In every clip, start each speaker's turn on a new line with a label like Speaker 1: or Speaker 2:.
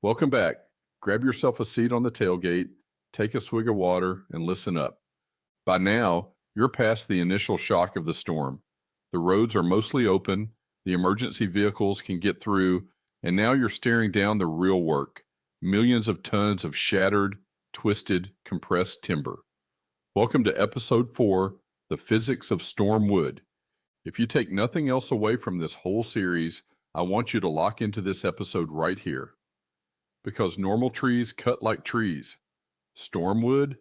Speaker 1: Welcome back. Grab yourself a seat on the tailgate, take a swig of water, and listen up. By now, you're past the initial shock of the storm. The roads are mostly open, the emergency vehicles can get through, and now you're staring down the real work. Millions of tons of shattered, twisted, compressed timber. Welcome to Episode 4, The Physics of Storm Wood. If you take nothing else away from this whole series, I want you to lock into this episode right here. Because normal trees cut like trees. Stormwood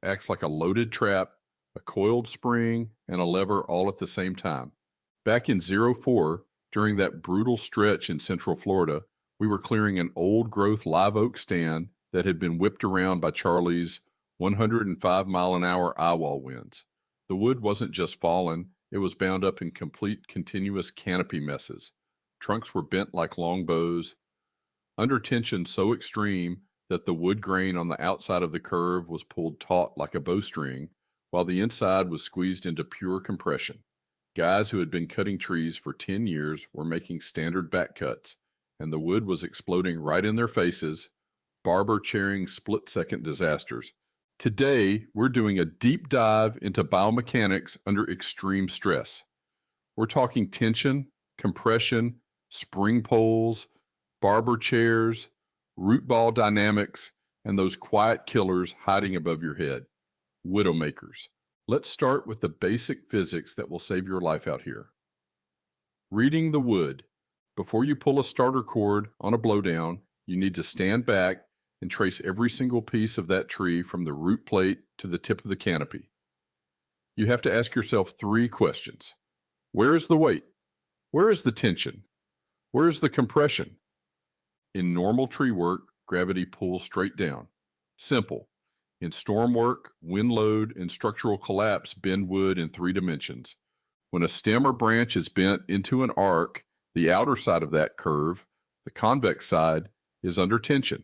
Speaker 1: acts like a loaded trap, a coiled spring, and a lever all at the same time. Back in 04, during that brutal stretch in Central Florida, we were clearing an old-growth live oak stand that had been whipped around by Charlie's 105-mile-an-hour eyewall winds. The wood wasn't just fallen, it was bound up in complete continuous canopy messes. Trunks were bent like long bows, under tension so extreme that the wood grain on the outside of the curve was pulled taut like a bowstring, while the inside was squeezed into pure compression. Guys who had been cutting trees for 10 years were making standard back cuts, and the wood was exploding right in their faces, Barber-Chairing split-second disasters. Today, we're doing a deep dive into biomechanics under extreme stress. We're talking tension, compression, spring poles, Barber-Chairs, root ball dynamics, and those quiet killers hiding above your head, widowmakers. Let's start with the basic physics that will save your life out here. Reading the wood. Before you pull a starter cord on a blowdown, you need to stand back and trace every single piece of that tree from the root plate to the tip of the canopy. You have to ask yourself 3 questions. Where is the weight? Where is the tension? Where is the compression? In normal tree work, gravity pulls straight down. Simple. In storm work, wind load and structural collapse bend wood in 3 dimensions. When a stem or branch is bent into an arc, the outer side of that curve, the convex side, is under tension.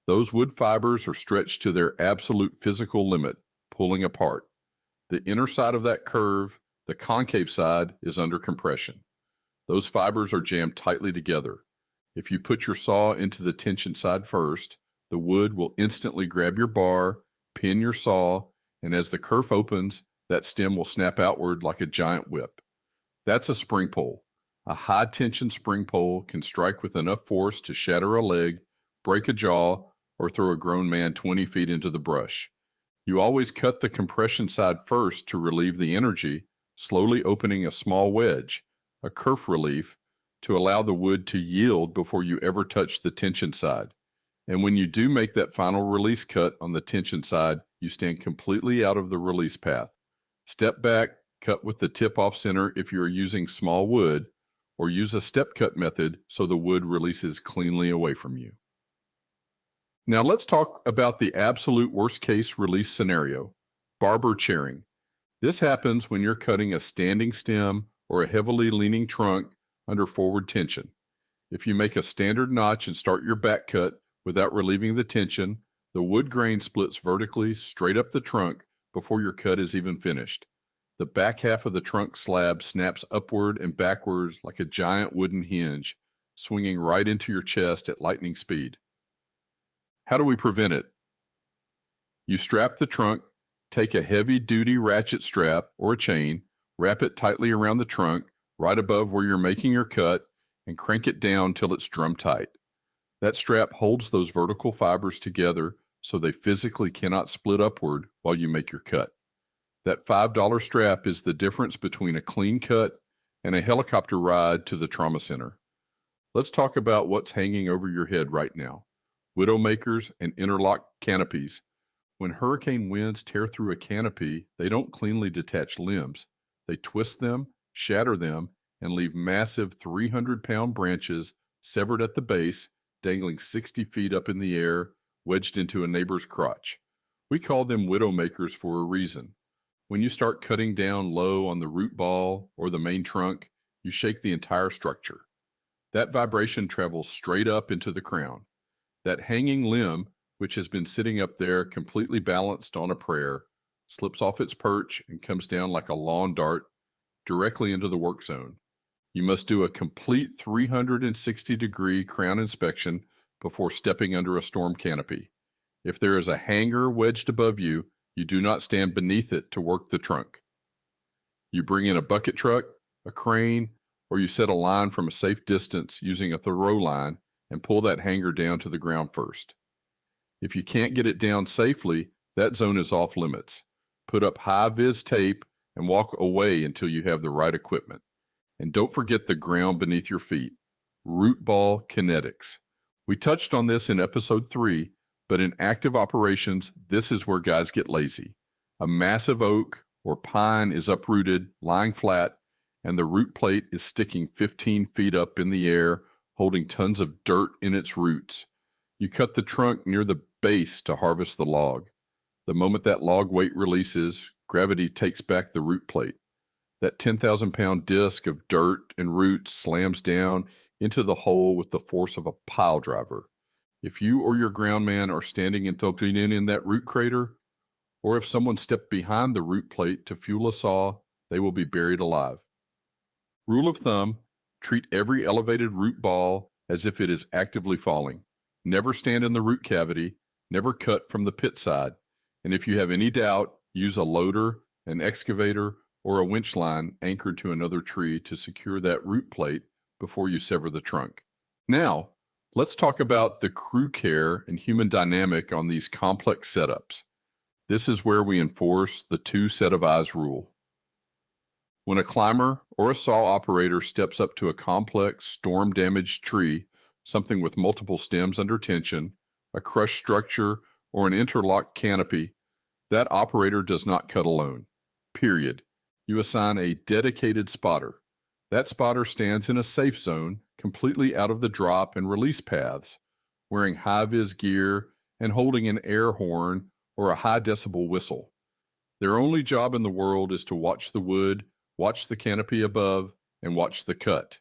Speaker 1: Those wood fibers are stretched to their absolute physical limit, pulling apart. The inner side of that curve, the concave side, is under compression. Those fibers are jammed tightly together. If you put your saw into the tension side first, the wood will instantly grab your bar, pin your saw, and as the kerf opens, that stem will snap outward like a giant whip. That's a spring pole. A high-tension spring pole can strike with enough force to shatter a leg, break a jaw, or throw a grown man 20 feet into the brush. You always cut the compression side first to relieve the energy, slowly opening a small wedge, a kerf relief, to allow the wood to yield before you ever touch the tension side. And when you do make that final release cut on the tension side, you stand completely out of the release path. Step back, cut with the tip off center if you are using small wood, or use a step cut method so the wood releases cleanly away from you. Now let's talk about the absolute worst case release scenario, Barber-Chairing. This happens when you're cutting a standing stem or a heavily leaning trunk under forward tension. If you make a standard notch and start your back cut without relieving the tension, the wood grain splits vertically straight up the trunk before your cut is even finished. The back half of the trunk slab snaps upward and backwards like a giant wooden hinge, swinging right into your chest at lightning speed. How do we prevent it? You strap the trunk, take a heavy-duty ratchet strap or a chain, wrap it tightly around the trunk, right above where you're making your cut, and crank it down till it's drum tight. That strap holds those vertical fibers together so they physically cannot split upward while you make your cut. That $5 strap is the difference between a clean cut and a helicopter ride to the trauma center. Let's talk about what's hanging over your head right now. Widowmakers and interlock canopies. When hurricane winds tear through a canopy, they don't cleanly detach limbs. They twist them, shatter them, and leave massive 300-pound branches severed at the base, dangling 60 feet up in the air, wedged into a neighbor's crotch. We call them widowmakers for a reason. When you start cutting down low on the root ball or the main trunk, you shake the entire structure. That vibration travels straight up into the crown. That hanging limb, which has been sitting up there completely balanced on a prayer, slips off its perch and comes down like a lawn dart directly into the work zone. You must do a complete 360-degree crown inspection before stepping under a storm canopy. If there is a hanger wedged above you, you do not stand beneath it to work the trunk. You bring in a bucket truck, a crane, or you set a line from a safe distance using a throw line and pull that hanger down to the ground first. If you can't get it down safely, that zone is off limits. Put up high-vis tape and walk away until you have the right equipment. And don't forget the ground beneath your feet. Root ball kinetics. We touched on this in episode 3, but in active operations, this is where guys get lazy. A massive oak or pine is uprooted, lying flat, and the root plate is sticking 15 feet up in the air, holding tons of dirt in its roots. You cut the trunk near the base to harvest the log. The moment that log weight releases, gravity takes back the root plate. That 10,000-pound disc of dirt and roots slams down into the hole with the force of a pile driver. If you or your groundman are standing and tilting in that root crater, or if someone stepped behind the root plate to fuel a saw, they will be buried alive. Rule of thumb, treat every elevated root ball as if it is actively falling. Never stand in the root cavity, never cut from the pit side, and if you have any doubt, use a loader, an excavator, or a winch line anchored to another tree to secure that root plate before you sever the trunk. Now, let's talk about the crew care and human dynamic on these complex setups. This is where we enforce the 2 set of eyes rule. When a climber or a saw operator steps up to a complex storm-damaged tree, something with multiple stems under tension, a crushed structure, or an interlocked canopy, that operator does not cut alone. Period. You assign a dedicated spotter. That spotter stands in a safe zone, completely out of the drop and release paths, wearing high-vis gear and holding an air horn or a high-decibel whistle. Their only job in the world is to watch the wood, watch the canopy above, and watch the cut.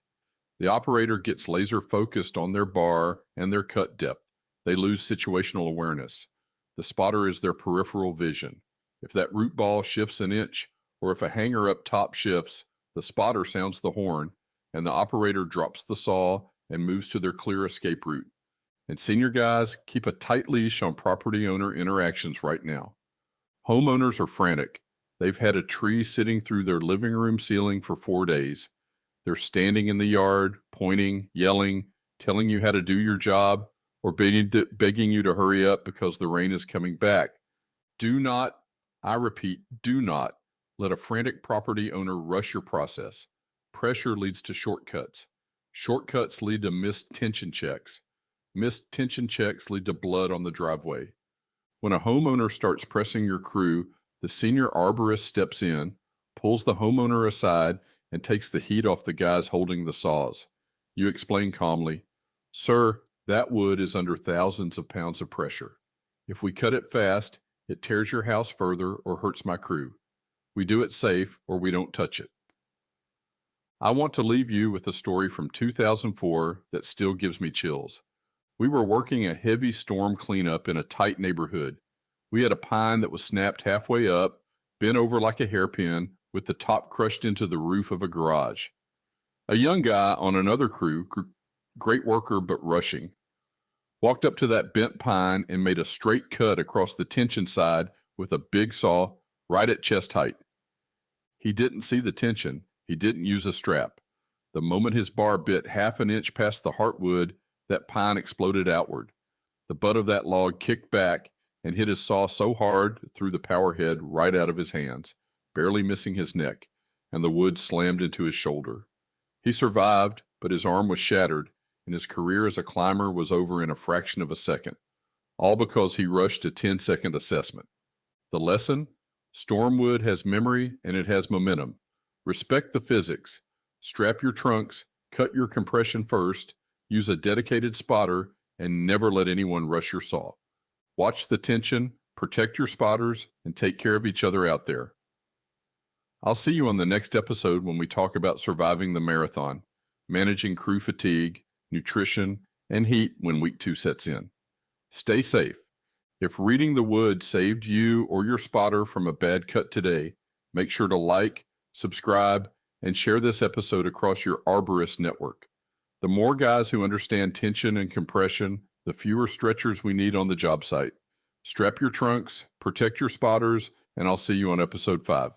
Speaker 1: The operator gets laser focused on their bar and their cut depth. They lose situational awareness. The spotter is their peripheral vision. If that root ball shifts an inch, or if a hanger up top shifts, the spotter sounds the horn, and the operator drops the saw and moves to their clear escape route. And senior guys, keep a tight leash on property owner interactions right now. Homeowners are frantic. They've had a tree sitting through their living room ceiling for 4 days. They're standing in the yard, pointing, yelling, telling you how to do your job, or begging you to hurry up because the rain is coming back. Do not, I repeat, do not let a frantic property owner rush your process. Pressure leads to shortcuts. Shortcuts lead to missed tension checks. Missed tension checks lead to blood on the driveway. When a homeowner starts pressing your crew, the senior arborist steps in, pulls the homeowner aside, and takes the heat off the guys holding the saws. You explain calmly, "Sir, that wood is under thousands of pounds of pressure. If we cut it fast, it tears your house further or hurts my crew. We do it safe or we don't touch it." I want to leave you with a story from 2004 that still gives me chills. We were working a heavy storm cleanup in a tight neighborhood. We had a pine that was snapped halfway up, bent over like a hairpin, with the top crushed into the roof of a garage. A young guy on another crew, great worker but rushing, walked up to that bent pine and made a straight cut across the tension side with a big saw right at chest height. He didn't see the tension. He didn't use a strap. The moment his bar bit half an inch past the heartwood, that pine exploded outward. The butt of that log kicked back and hit his saw so hard it threw the power head right out of his hands, barely missing his neck, and the wood slammed into his shoulder. He survived, but his arm was shattered, and his career as a climber was over in a fraction of a second, all because he rushed a 10-second assessment. The lesson? Stormwood has memory and it has momentum. Respect the physics. Strap your trunks, cut your compression first, use a dedicated spotter, and never let anyone rush your saw. Watch the tension, protect your spotters, and take care of each other out there. I'll see you on the next episode when we talk about surviving the marathon, managing crew fatigue, nutrition, and heat when week 2 sets in. Stay safe. If reading the wood saved you or your spotter from a bad cut today, make sure to like, subscribe, and share this episode across your arborist network. The more guys who understand tension and compression, the fewer stretchers we need on the job site. Strap your trunks, protect your spotters, and I'll see you on episode 5.